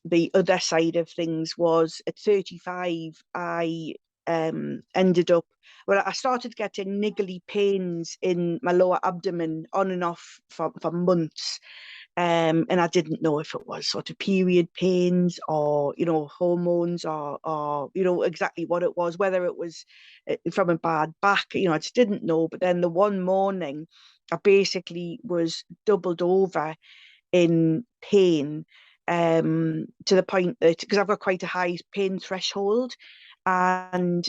the other side of things was at 35, I ended up, well, I started getting niggly pains in my lower abdomen on and off for months. And I didn't know if it was sort of period pains or, hormones or, exactly what it was, whether it was from a bad back, I just didn't know. But then the one morning, I basically was doubled over in pain, to the point that, because I've got quite a high pain threshold, and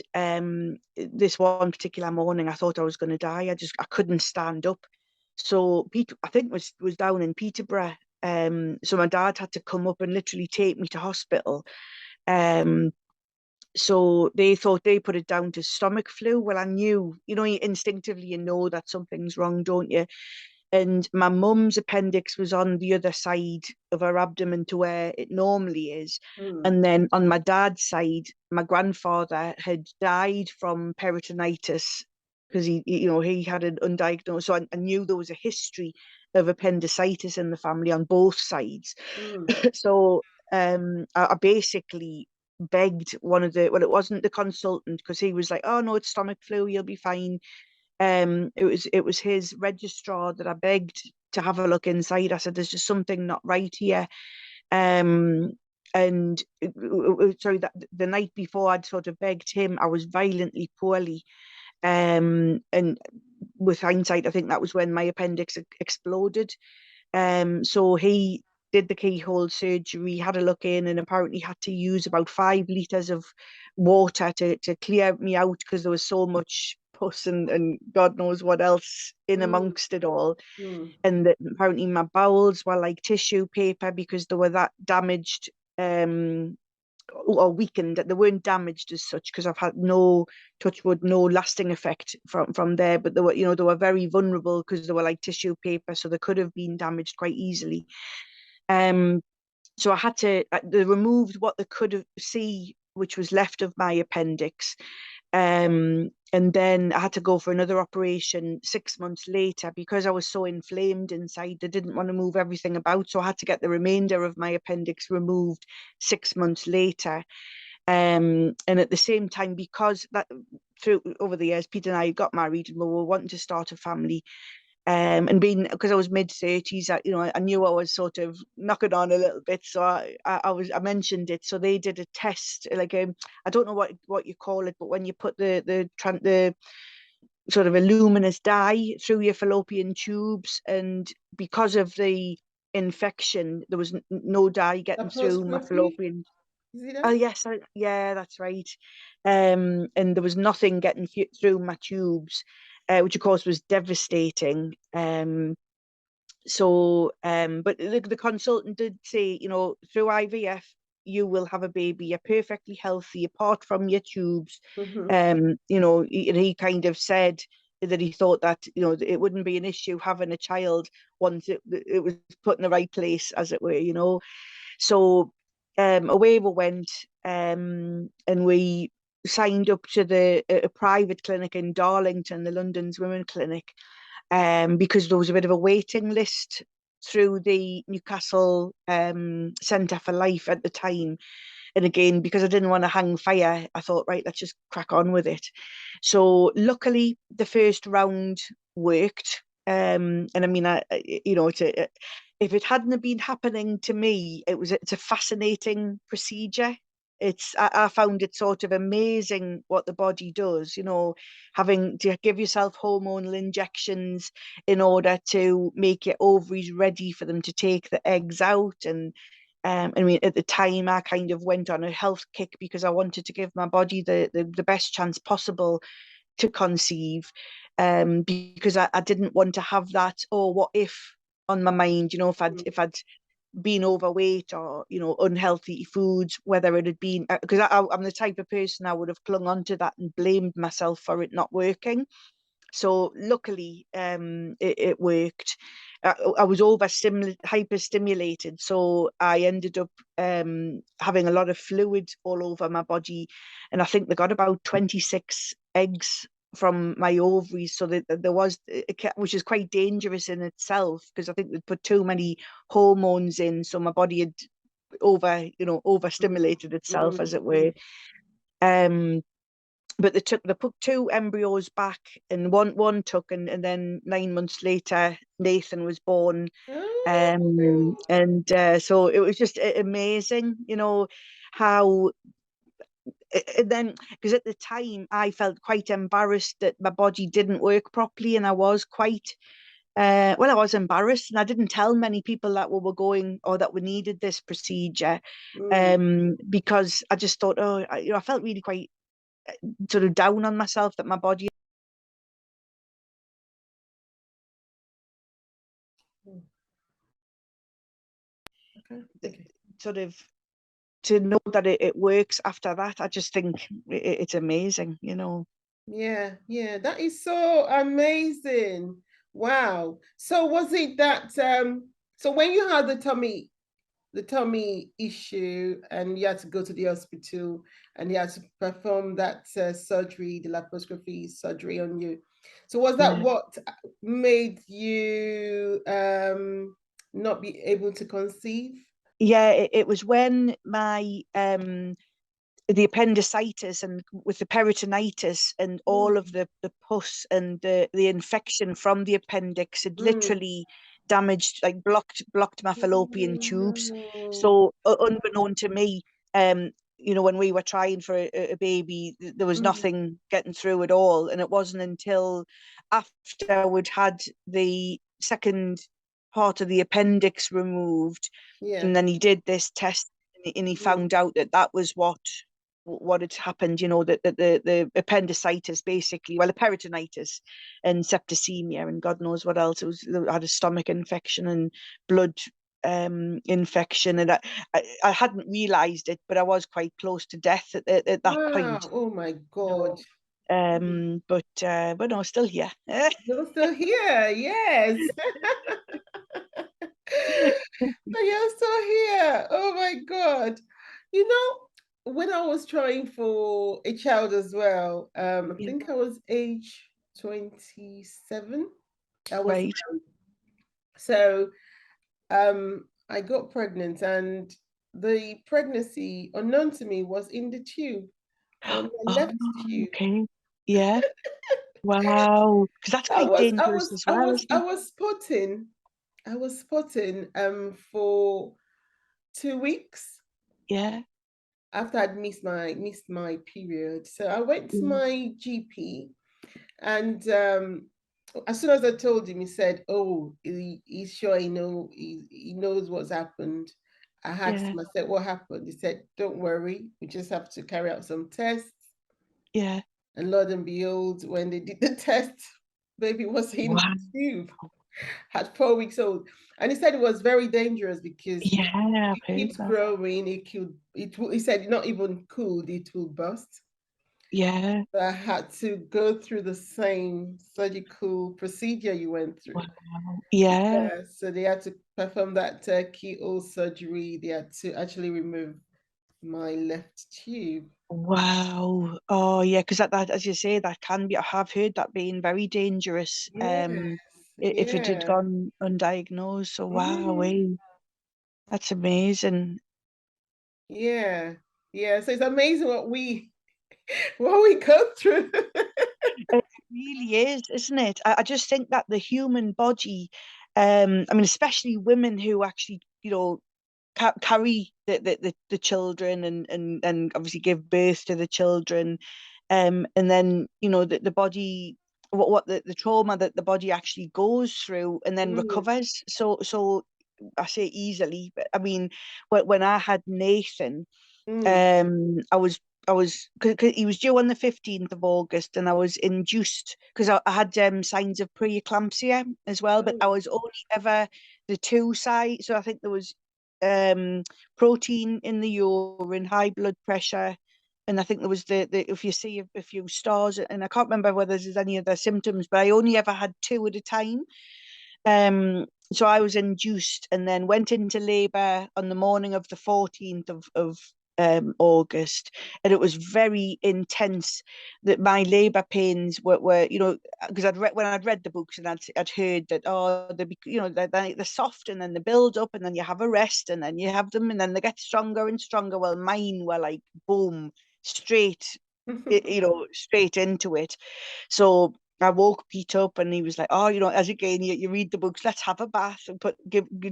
this one particular morning I thought I was going to die. I couldn't stand up. So I think was down in Peterborough. So my dad had to come up and literally take me to hospital. Um, so they thought they put it down to stomach flu. Well, I knew, instinctively you know that something's wrong, don't you? And my mum's appendix was on the other side of her abdomen to where it normally is. And then on my dad's side, my grandfather had died from peritonitis because he had an undiagnosed. So I knew there was a history of appendicitis in the family on both sides. So I basically begged one of the, well, it wasn't the consultant, because he was like, oh no, it's stomach flu, you'll be fine. It was his registrar that I begged to have a look inside. I said, there's just something not right here. And sorry, that the night before I'd sort of begged him, I was violently poorly. And with hindsight, I think that was when my appendix exploded. So he did the keyhole surgery, had a look in, and apparently had to use about 5 litres of water to clear me out, because there was so much pus and God knows what else in amongst it all. And that apparently my bowels were like tissue paper because they were that damaged, or weakened. They weren't damaged as such, because I've had no, touch wood, no lasting effect from there, but they were very vulnerable because they were like tissue paper, so they could have been damaged quite easily. So I had to, they removed what they could see, which was left of my appendix. And then I had to go for another operation 6 months later because I was so inflamed inside. They didn't want to move everything about, so I had to get the remainder of my appendix removed 6 months later. And at the same time, because that through over the years, Peter and I got married and we were wanting to start a family. And being, because I was mid-30s, I knew I was sort of knocking on a little bit, so I mentioned it. So they did a test, like I don't know what you call it, but when you put the sort of a luminous dye through your fallopian tubes, and because of the infection, there was no dye getting through my fallopian. Oh yes, yeah, that's right. And there was nothing getting through my tubes, which of course was devastating. But the consultant did say, through IVF, you will have a baby. You're perfectly healthy apart from your tubes. He kind of said that he thought that, it wouldn't be an issue having a child once it was put in the right place, as it were. So away we went, and we signed up to a private clinic in Darlington, the London's Women Clinic, because there was a bit of a waiting list through the Newcastle Centre for Life at the time. And again, because I didn't want to hang fire, I thought, right, let's just crack on with it. So luckily, the first round worked. And I mean, if it hadn't been happening to me, it's a fascinating procedure. I found it sort of amazing what the body does, having to give yourself hormonal injections in order to make your ovaries ready for them to take the eggs out. And I mean, at the time, I kind of went on a health kick because I wanted to give my body the best chance possible to conceive, because I didn't want to have that, oh, what if, on my mind, if I'd been overweight or unhealthy foods, whether it had been, because I'm the type of person I would have clung on to that and blamed myself for it not working. So luckily, it worked. I was hyperstimulated, so I ended up having a lot of fluid all over my body, and I think they got about 26 eggs from my ovaries, so that there was, which is quite dangerous in itself, because I think they put too many hormones in, so my body had overstimulated itself, as it were. But they put 2 embryos back, and one took, and then 9 months later Nathan was born. So it was just amazing, how. And then, because at the time I felt quite embarrassed that my body didn't work properly, and I was quite I was embarrassed, and I didn't tell many people that we were going, or that we needed this procedure, because I just thought, I felt really quite sort of down on myself that my body. Sort of, to know that it works after that, I just think it's amazing, Yeah, that is so amazing. Wow. So was it that so when you had the tummy issue and you had to go to the hospital and you had to perform that surgery, the laparoscopy surgery on you, so was that what made you not be able to conceive? Yeah, it was when my the appendicitis, and with the peritonitis, and all of the pus and the infection from the appendix had literally damaged, like blocked my fallopian tubes. No. So unbeknown to me, when we were trying for a baby, there was nothing getting through at all. And it wasn't until after we'd had the second part of the appendix removed, and then he did this test, and he found out that was what had happened, that the appendicitis, basically, well, the peritonitis and septicemia and God knows what else. I had a stomach infection and blood infection, and I hadn't realised it, but I was quite close to death at that point. Wow. Oh my God. But no, still here. You're still here, yes. But you're still here. Oh my God. You know, when I was trying for a child as well, I think I was age 27. I was Right. so I got pregnant, and the pregnancy, unknown to me, was in the tube, on the Oh, left tube. okay. Yeah. Wow. Because that's I quite was I dangerous was as I well, was I isn't was spotting. I was spotting for 2 weeks it? Yeah. after I'd missed my period. So I went to my GP, and as soon as I told him, he said, "Oh, he's sure he knows what's happened." I asked Yeah. him, I said, "What happened?" He said, "Don't worry, we just have to carry out some tests." Yeah. And Lord and behold, when they did the test, baby was in Wow. the tube at 4 weeks old. And he said it was very dangerous because if Yeah, I've it heard keeps that. growing, he said not even cooled, it will burst. Yeah. So I had to go through the same surgical procedure you went through. Wow. Yeah. Yeah, so they had to perform that keyhole surgery. They had to actually remove my left tube. Wow. Oh, yeah, because that, as you say, that can be, I have heard that being very dangerous, Yes, if it had yeah. gone undiagnosed. So wow, Mm, that's amazing. yeah, yeah. So it's amazing what we go through. It really is, isn't it? I just think that the human body, I mean, especially women who actually, carry the children, and obviously give birth to the children, and then the body, what the trauma that the body actually goes through and then Mm, recovers so I say easily, but I mean, when I had Nathan, mm. I was, cause he was due on the 15th of August, and I was induced because I had signs of preeclampsia as well, but I Oh, was only ever the 2 side. So I think there was protein in the urine, high blood pressure, and I think there was the if you see a few stars, and I can't remember whether there's any other symptoms, but I only ever had 2 at a time. So I was induced, and then went into labour on the morning of the 14th of August, and it was very intense. That my labour pains were because when I'd read the books and I'd heard that, oh, they're soft and then they build up and then you have a rest and then you have them and then they get stronger and stronger. Well, mine were like boom, straight, straight into it. So I woke Pete up and he was like, oh, as again, you read the books, let's have a bath and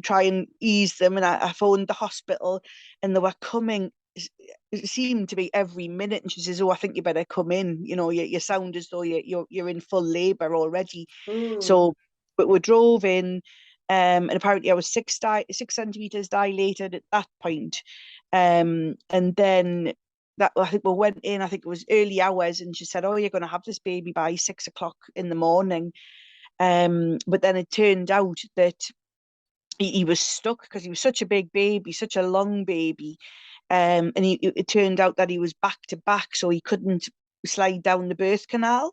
try and ease them. And I phoned the hospital and they were coming. It seemed to be every minute. And she says, oh, I think you better come in. You sound as though you're in full labour already. So but we drove in, and apparently I was 6 centimeters dilated at that point. And then that I think we went in, I think it was early hours, and she said, oh, you're going to have this baby by 6 o'clock in the morning. But then it turned out that he was stuck because he was such a big baby, such a long baby. And it turned out that he was back to back, so he couldn't slide down the birth canal.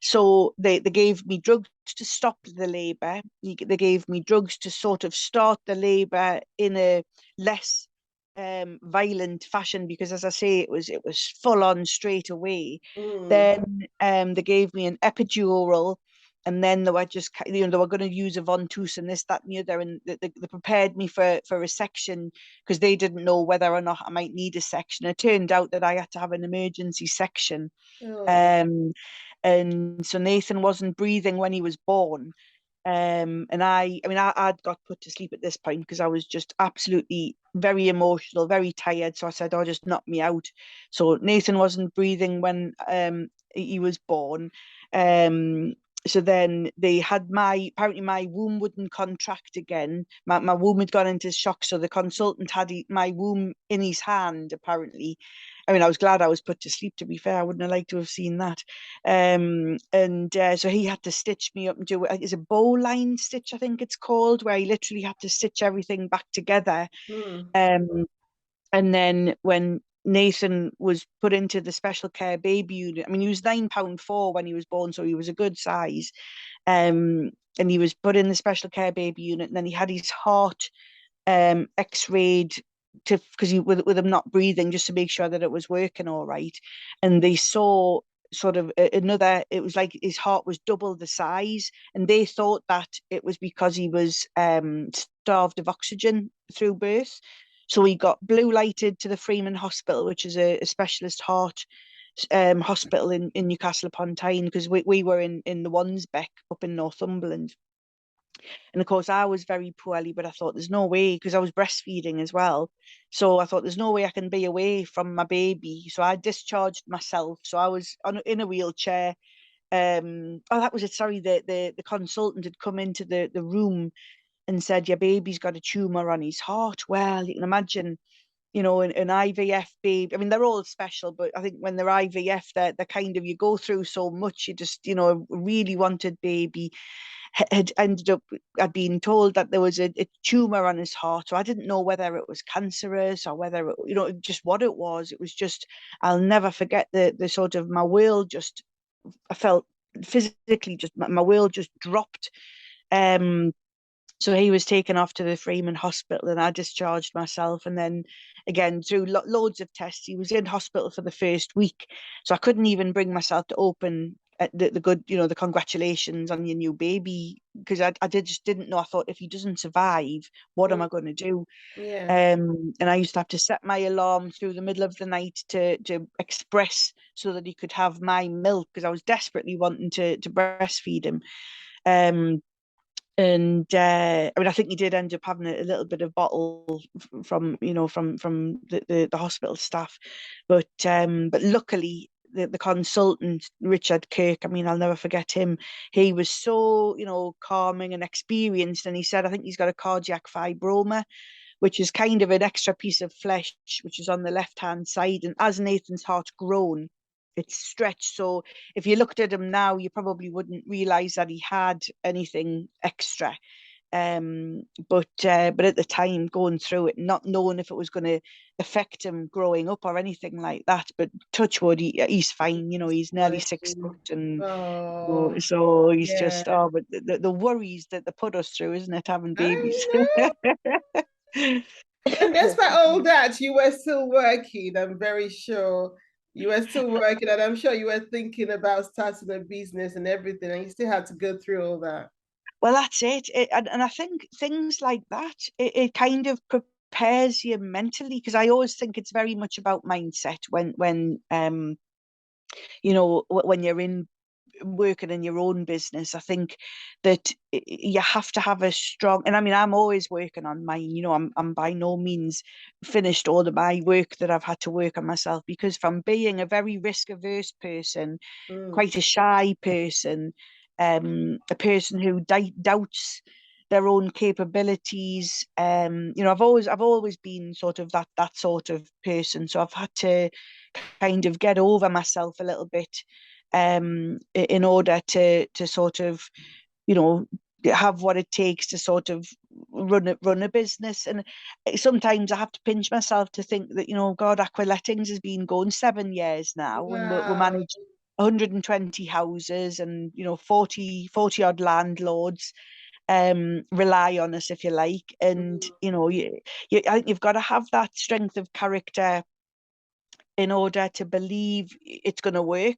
So they gave me drugs to stop the labour. They gave me drugs to sort of start the labour in a less violent fashion, because as I say, it was full on straight away. Then they gave me an epidural, and then they were just they were going to use a ventouse and this, that, and the other, and they prepared me for a section because they didn't know whether or not I might need a section. It turned out that I had to have an emergency section. And so Nathan wasn't breathing when he was born. And I'd got put to sleep at this point because I was just absolutely very emotional, very tired. So I said, oh, just knock me out. So Nathan wasn't breathing when he was born. So then they had apparently my womb wouldn't contract again. My womb had gone into shock. So the consultant had my womb in his hand, apparently. I was glad I was put to sleep, to be fair. I wouldn't have liked to have seen that. So he had to stitch me up and do it. It's a bowline stitch, I think it's called, where he literally had to stitch everything back together. And then when Nathan was put into the special care baby unit, he was £9.4 when he was born, so he was a good size. And he was put in the special care baby unit, and then he had his heart x-rayed because with him not breathing, just to make sure that it was working all right. And they saw sort of another, it was like his heart was double the size, and they thought that it was because he was starved of oxygen through birth. So he got blue lighted to the Freeman Hospital, which is a specialist heart hospital in Newcastle upon Tyne, because we were in the Wansbeck up in Northumberland. And of course, I was very poorly, but I thought there's no way, because I was breastfeeding as well. So I thought there's no way I can be away from my baby. So I discharged myself. So I was in a wheelchair. That was it. Sorry, the consultant had come into the room and said, your baby's got a tumour on his heart. Well, you can imagine, an IVF baby. They're all special, but I think when they're IVF, they're kind of, you go through so much. You just, a really wanted baby had ended up, I'd been told that there was a tumour on his heart. So I didn't know whether it was cancerous or whether, just what it was. It was just, I'll never forget the sort of, my world just, I felt physically just, my world just dropped. So he was taken off to the Freeman Hospital, and I discharged myself. And then again, through loads of tests, he was in hospital for the first week. So I couldn't even bring myself to open the good, the congratulations on your new baby, because I just didn't know. I thought, if he doesn't survive, what am I going to do? And I used to have to set my alarm through the middle of the night to express so that he could have my milk, because I was desperately wanting to breastfeed him. And I think he did end up having a little bit of bottle from the hospital staff, but luckily the consultant, Richard Kirk, I'll never forget him. He was so calming and experienced, and he said, I think he's got a cardiac fibroma, which is kind of an extra piece of flesh which is on the left hand side, and as Nathan's heart grown, it's stretched. So if you looked at him now, you probably wouldn't realize that he had anything extra. But at the time, going through it, not knowing if it was going to affect him growing up or anything like that, but touch wood, he's fine. He's nearly 6 foot, and so he's just, but the worries that they put us through, isn't it, having babies? I know. And despite all that, you were still working. I'm very sure you were still working, and I'm sure you were thinking about starting a business and everything, and you still had to go through all that. Well, that's it. And I think things like that, it kind of prepares you mentally, because I always think it's very much about mindset when you know, when you're in working in your own business. I think that you have to have a strong, and I mean, I'm always working on mine, you know, I'm by no means finished all of my work that I've had to work on myself, because from being a very risk averse person, quite a shy person, a person who doubts their own capabilities. You know, I've always been sort of that sort of person. So I've had to kind of get over myself a little bit, in order to sort of, you know, have what it takes to sort of run a business. And sometimes I have to pinch myself to think that, you know, God, Aqualettings has been going 7 years now, and we Wow. manage 120 houses, and you know, 40 odd landlords rely on us, if you like. And you know, I think you've got to have that strength of character in order to believe it's going to work.